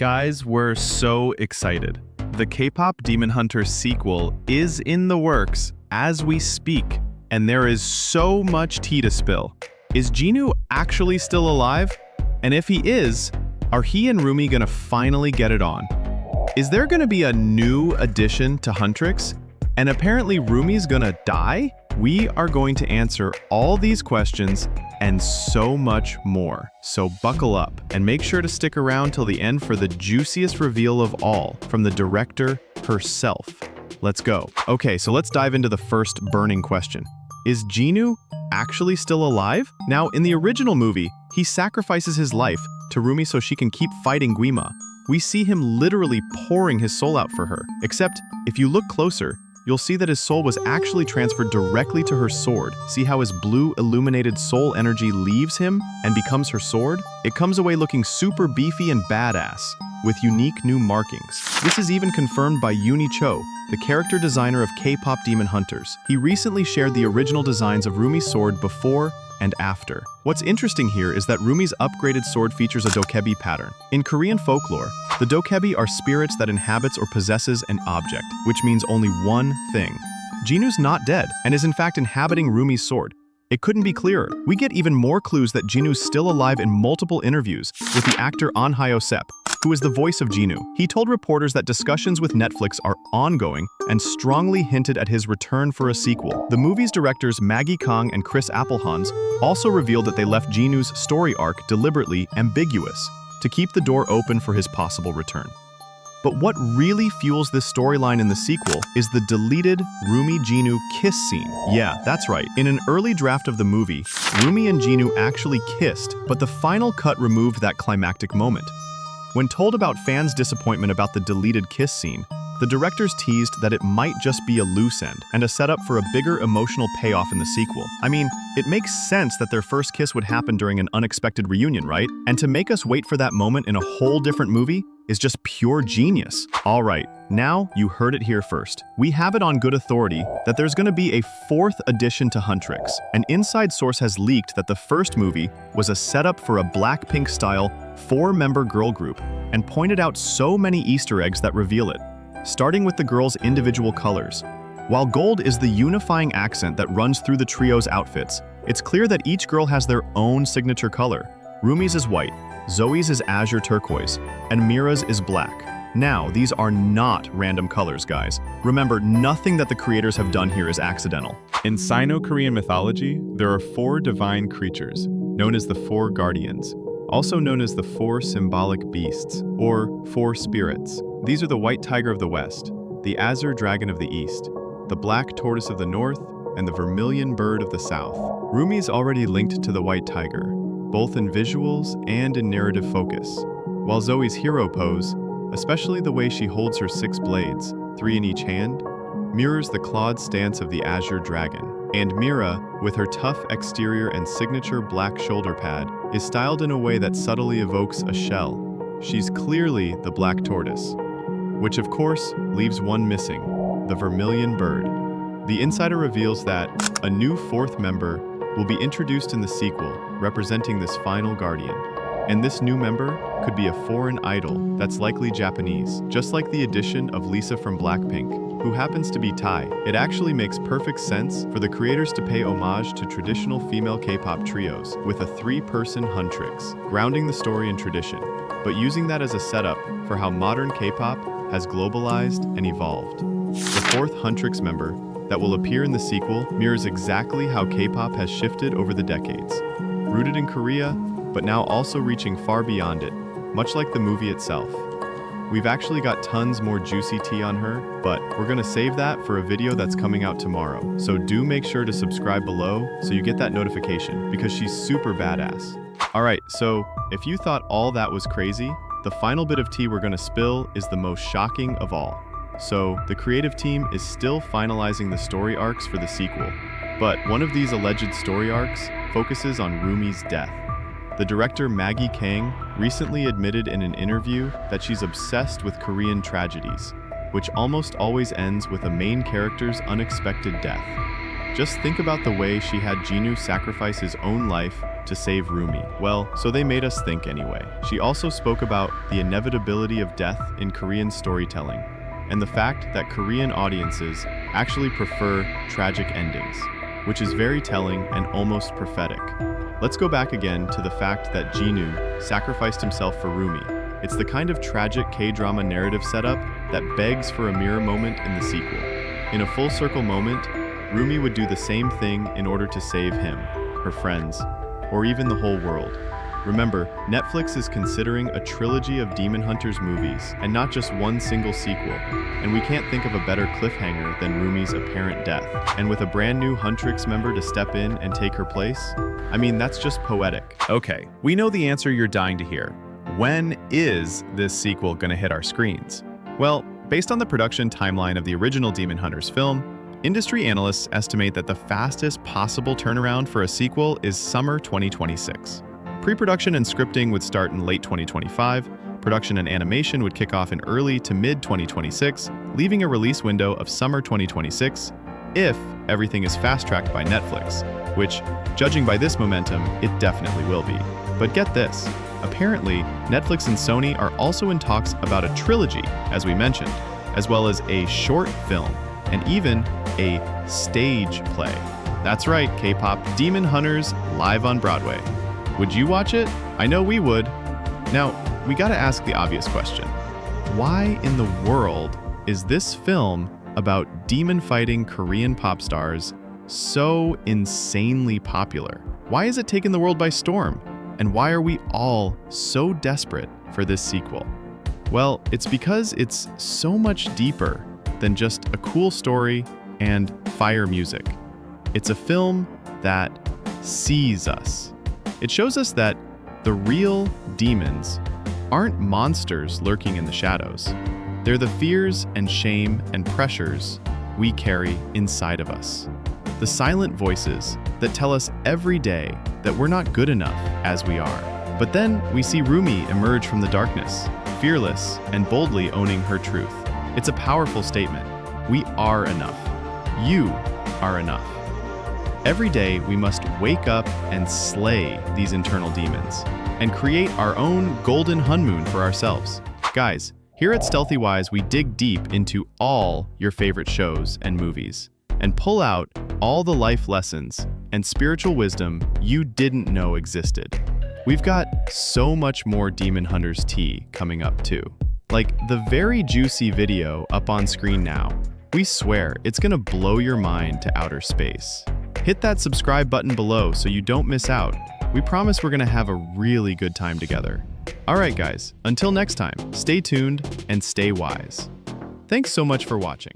Guys, we're so excited. The K-Pop Demon Hunters sequel is in the works as we speak, and there is so much tea to spill. Is Jinu actually still alive? And if he is, are he and Rumi gonna finally get it on? Is there gonna be a new addition to Huntrix? And apparently Rumi's gonna die? We are going to answer all these questions and so much more. So buckle up and make sure to stick around till the end for the juiciest reveal of all from the director herself. Let's go. Okay, so let's dive into the first burning question. Is Jinu actually still alive? Now, in the original movie, he sacrifices his life to Rumi so she can keep fighting Guima. We see him literally pouring his soul out for her. Except, if you look closer, you'll see that his soul was actually transferred directly to her sword. See how his blue illuminated soul energy leaves him and becomes her sword? It comes away looking super beefy and badass, with unique new markings. This is even confirmed by Yoonhee Cho, the character designer of K-Pop Demon Hunters. He recently shared the original designs of Rumi's sword before and after. What's interesting here is that Rumi's upgraded sword features a dokebi pattern. In Korean folklore, the dokebi are spirits that inhabits or possesses an object, which means only one thing. Jinu's not dead and is in fact inhabiting Rumi's sword. It couldn't be clearer. We get even more clues that Jinu's still alive in multiple interviews with the actor An Hyo-sep, who is the voice of Jinu. He told reporters that discussions with Netflix are ongoing and strongly hinted at his return for a sequel. The movie's directors Maggie Kang and Chris Applehans also revealed that they left Jinu's story arc deliberately ambiguous to keep the door open for his possible return. But what really fuels this storyline in the sequel is the deleted Rumi-Jinu kiss scene. Yeah, that's right. In an early draft of the movie, Rumi and Jinu actually kissed, but the final cut removed that climactic moment. When told about fans' disappointment about the deleted kiss scene, the directors teased that it might just be a loose end and a setup for a bigger emotional payoff in the sequel. I mean, it makes sense that their first kiss would happen during an unexpected reunion, right? And to make us wait for that moment in a whole different movie is just pure genius. All right, now you heard it here first. We have it on good authority that there's gonna be a fourth addition to Huntrix. An inside source has leaked that the first movie was a setup for a Blackpink-style 4-member girl group and pointed out so many Easter eggs that reveal it, starting with the girls' individual colors. While gold is the unifying accent that runs through the trio's outfits, it's clear that each girl has their own signature color. Rumi's is white, Zoe's is azure turquoise, and Mira's is black. Now, these are not random colors, guys. Remember, nothing that the creators have done here is accidental. In Sino-Korean mythology, there are 4 divine creatures, known as the 4 guardians, also known as the 4 symbolic beasts, or 4 spirits. These are the white tiger of the west, the azure dragon of the east, the black tortoise of the north, and the vermilion bird of the south. Rumi's already linked to the white tiger, both in visuals and in narrative focus, while Zoe's hero pose, especially the way she holds her 6 blades, 3 in each hand, mirrors the clawed stance of the azure dragon. And Mira, with her tough exterior and signature black shoulder pad, is styled in a way that subtly evokes a shell. She's clearly the black tortoise, which of course leaves one missing, the vermilion bird. The insider reveals that a new 4th member will be introduced in the sequel, representing this final guardian. And this new member could be a foreign idol that's likely Japanese, just like the addition of Lisa from Blackpink, who happens to be Thai. It actually makes perfect sense for the creators to pay homage to traditional female K-pop trios with a 3-person Huntrix, grounding the story in tradition, but using that as a setup for how modern K-pop has globalized and evolved. The 4th Huntrix member that will appear in the sequel mirrors exactly how K-pop has shifted over the decades, rooted in Korea, but now also reaching far beyond it, much like the movie itself. We've actually got tons more juicy tea on her, but we're gonna save that for a video that's coming out tomorrow. So do make sure to subscribe below so you get that notification, because she's super badass. All right, so if you thought all that was crazy, the final bit of tea we're gonna spill is the most shocking of all. So the creative team is still finalizing the story arcs for the sequel, but one of these alleged story arcs focuses on Rumi's death. The director Maggie Kang recently admitted in an interview that she's obsessed with Korean tragedies, which almost always ends with a main character's unexpected death. Just think about the way she had Jinu sacrifice his own life to save Rumi. Well, so they made us think anyway. She also spoke about the inevitability of death in Korean storytelling, and the fact that Korean audiences actually prefer tragic endings, which is very telling and almost prophetic. Let's go back again to the fact that Jinu sacrificed himself for Rumi. It's the kind of tragic K-drama narrative setup that begs for a mirror moment in the sequel. In a full circle moment, Rumi would do the same thing in order to save him, her friends, or even the whole world. Remember, Netflix is considering a trilogy of Demon Hunters movies, and not just one single sequel. And we can't think of a better cliffhanger than Rumi's apparent death. And with a brand new Huntrix member to step in and take her place, I mean, that's just poetic. Okay, we know the answer you're dying to hear. When is this sequel gonna hit our screens? Well, based on the production timeline of the original Demon Hunters film, industry analysts estimate that the fastest possible turnaround for a sequel is summer 2026. Pre-production and scripting would start in late 2025, production and animation would kick off in early to mid-2026, leaving a release window of summer 2026 if everything is fast-tracked by Netflix, which, judging by this momentum, it definitely will be. But get this, apparently, Netflix and Sony are also in talks about a trilogy, as we mentioned, as well as a short film, and even a stage play. That's right, K-Pop Demon Hunters live on Broadway. Would you watch it? I know we would. Now, we gotta ask the obvious question. Why in the world is this film about demon-fighting Korean pop stars so insanely popular? Why is it taking the world by storm? And why are we all so desperate for this sequel? Well, it's because it's so much deeper than just a cool story and fire music. It's a film that sees us. It shows us that the real demons aren't monsters lurking in the shadows. They're the fears and shame and pressures we carry inside of us. The silent voices that tell us every day that we're not good enough as we are. But then we see Rumi emerge from the darkness, fearless and boldly owning her truth. It's a powerful statement. We are enough. You are enough. Every day, we must wake up and slay these internal demons and create our own golden honeymoon for ourselves. Guys, here at Stealthy Wise, we dig deep into all your favorite shows and movies and pull out all the life lessons and spiritual wisdom you didn't know existed. We've got so much more Demon Hunters tea coming up too. Like the very juicy video up on screen now. We swear it's gonna blow your mind to outer space. Hit that subscribe button below so you don't miss out. We promise we're gonna have a really good time together. Alright guys, until next time, stay tuned and stay wise. Thanks so much for watching.